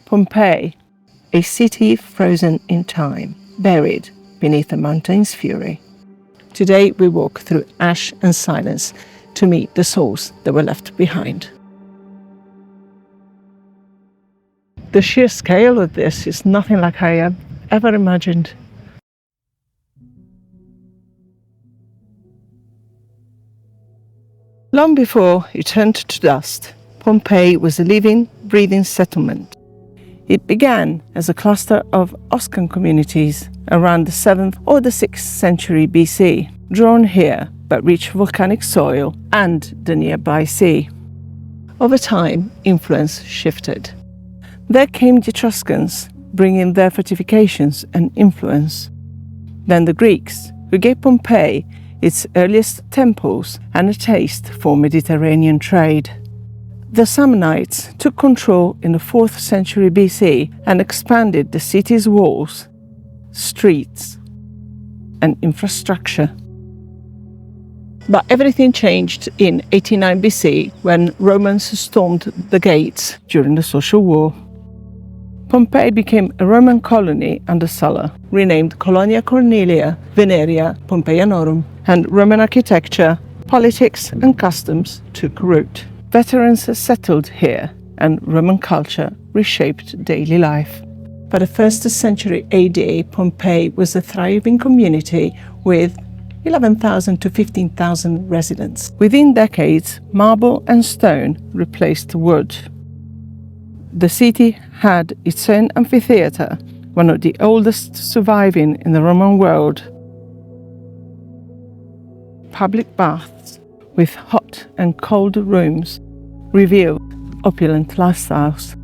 Pompeii, a city frozen in time, buried beneath a mountain's fury. Today we walk through ash and silence to meet the souls that were left behind. The sheer scale of this is nothing like I have ever imagined. Long before it turned to dust, Pompeii was a living, breathing settlement. It began as a cluster of Oscan communities around the 7th or the 6th century BC, drawn here by rich volcanic soil and the nearby sea. Over time, influence shifted. There came the Etruscans, bringing their fortifications and influence. Then the Greeks, who gave Pompeii its earliest temples and a taste for Mediterranean trade. The Samnites took control in the 4th century BC and expanded the city's walls, streets, and infrastructure. But everything changed in 89 BC when Romans stormed the gates during the Social War. Pompeii became a Roman colony under Sulla, renamed Colonia Cornelia Veneria Pompeianorum, and Roman architecture, politics and customs took root. Veterans settled here, and Roman culture reshaped daily life. By the 1st century AD, Pompeii was a thriving community with 11,000 to 15,000 residents. Within decades, marble and stone replaced wood. The city had its own amphitheatre, one of the oldest surviving in the Roman world. Public baths with hot and cold rooms revealed opulent lifestyles.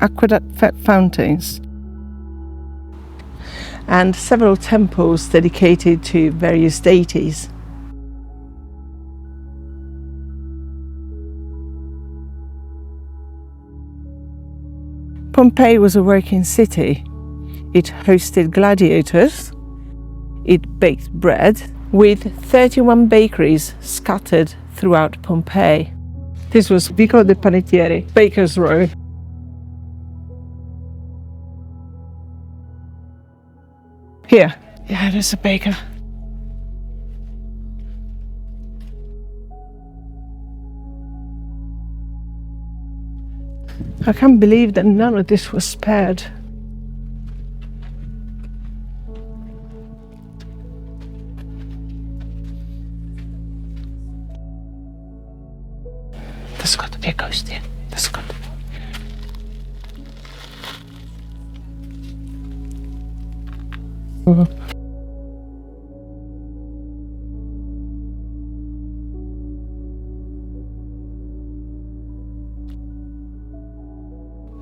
Aqueduct fountains and several temples dedicated to various deities. Pompeii was a working city. It hosted gladiators. It baked bread with 31 bakeries scattered throughout Pompeii. This was Vico de Panettiere, Baker's Row. Here, yeah, there's a baker. I can't believe that none of this was spared. There's got to be a ghost here. There's got to be.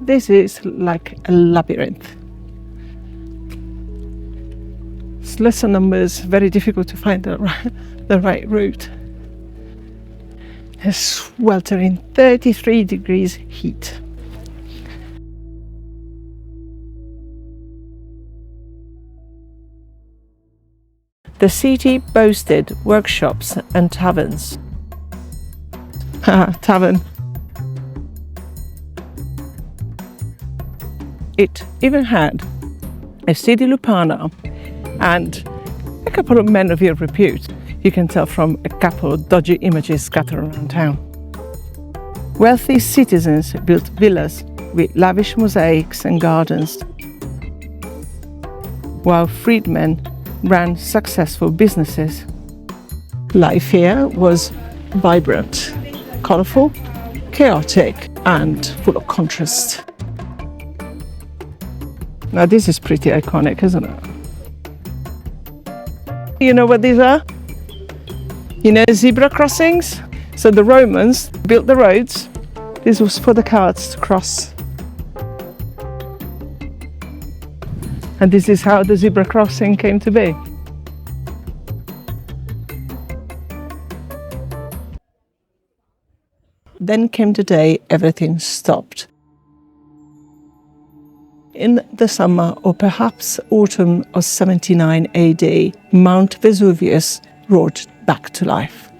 This is like a labyrinth. It's lesser numbers, very difficult to find the right route. It's sweltering 33 degrees heat. The city boasted workshops and taverns. Tavern. It even had a city lupana and a couple of men of ill repute. You can tell from a couple of dodgy images scattered around town. Wealthy citizens built villas with lavish mosaics and gardens, while freedmen ran successful businesses. Life here was vibrant, colourful, chaotic, and full of contrast. Now this is pretty iconic, isn't it? You know what these are? You know zebra crossings? So the Romans built the roads. This was for the carts to cross. And this is how the zebra crossing came to be. Then came the day everything stopped. In the summer, or perhaps autumn of 79 AD, Mount Vesuvius roared back to life.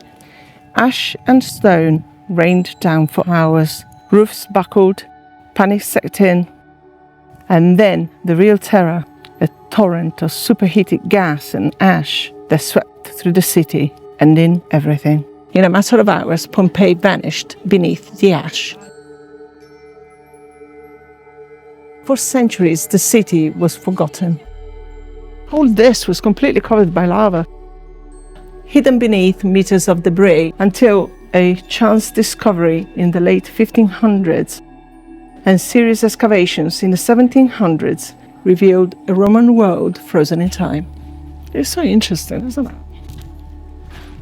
Ash and stone rained down for hours, Roofs buckled, panic set in, and then the real terror, a torrent of superheated gas and ash that swept through the city, ending everything. In a matter of hours, Pompeii vanished beneath the ash. For centuries, the city was forgotten. All this was completely covered by lava, hidden beneath meters of debris, until a chance discovery in the late 1500s and serious excavations in the 1700s revealed a Roman world frozen in time. It's so interesting, isn't it?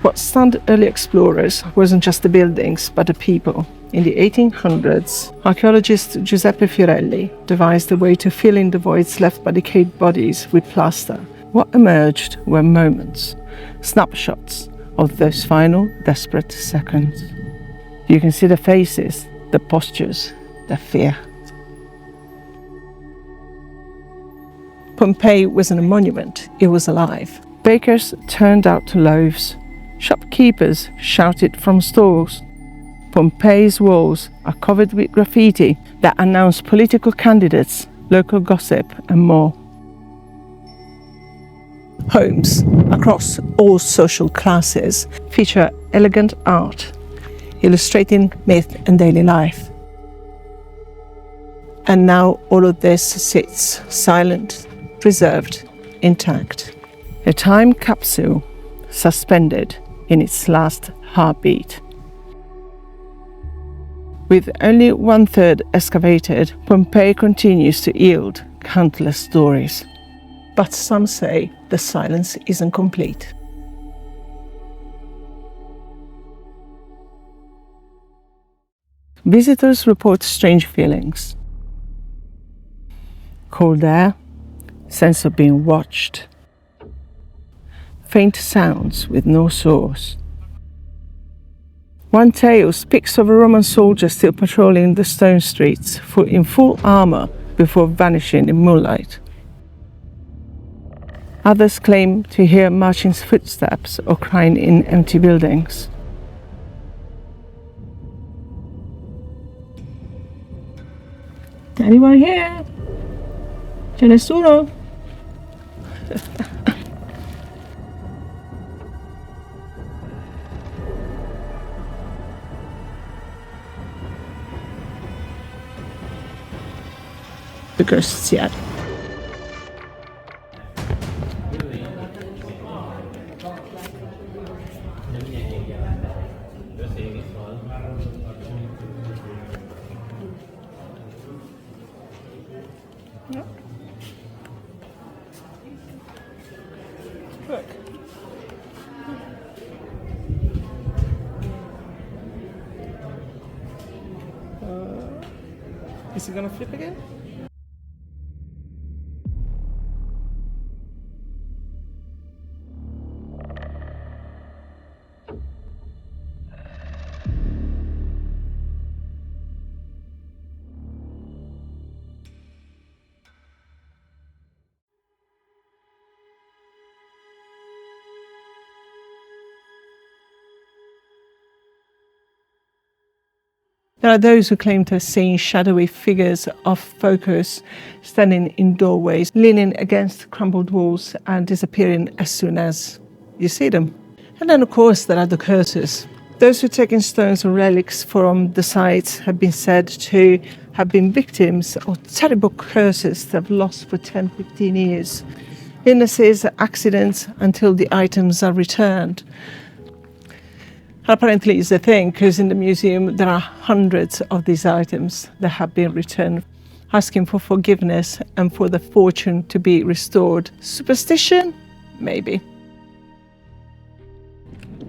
What stunned early explorers wasn't just the buildings, but the people. In the 1800s, archaeologist Giuseppe Fiorelli devised a way to fill in the voids left by decayed bodies with plaster. What emerged were moments, snapshots of those final desperate seconds. You can see the faces, the postures, the fear. Pompeii wasn't a monument, it was alive. Bakers turned out loaves. Shopkeepers shouted from stalls. Pompeii's walls are covered with graffiti that announce political candidates, local gossip, and more. Homes across all social classes feature elegant art, illustrating myth and daily life. And now all of this sits silent, preserved, intact. A time capsule suspended in its last heartbeat. With only 1/3 excavated, Pompeii continues to yield countless stories. But some say the silence isn't complete. Visitors report strange feelings. Cold air, sense of being watched. Faint sounds with no source. One tale speaks of a Roman soldier still patrolling the stone streets in full armor before vanishing in moonlight. Others claim to hear marching footsteps or crying in empty buildings. Anyone here? C'è nessuno? Because, yeah. Look. Is it gonna flip again? There are those who claim to have seen shadowy figures off focus, standing in doorways, leaning against crumbled walls and disappearing as soon as you see them. And then, of course, there are the cursors. Those who take in stones or relics from the site have been said to have been victims of terrible curses that have lost for 10, 15 years. Illnesses, accidents, until the items are returned. Apparently it's a thing, because in the museum there are hundreds of these items that have been returned, asking for forgiveness and for the fortune to be restored. Superstition? Maybe.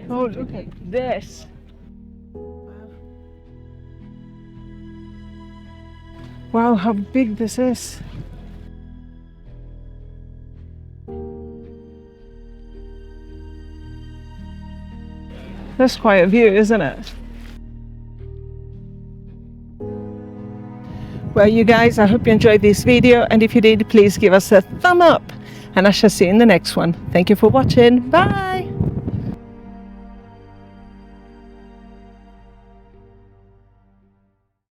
Oh, look at this. Wow, how big this is. That's quite a view, isn't it? Well, you guys, I hope you enjoyed this video, and if you did, please give us a thumb up, and I shall see you in the next one. Thank you for watching. Bye!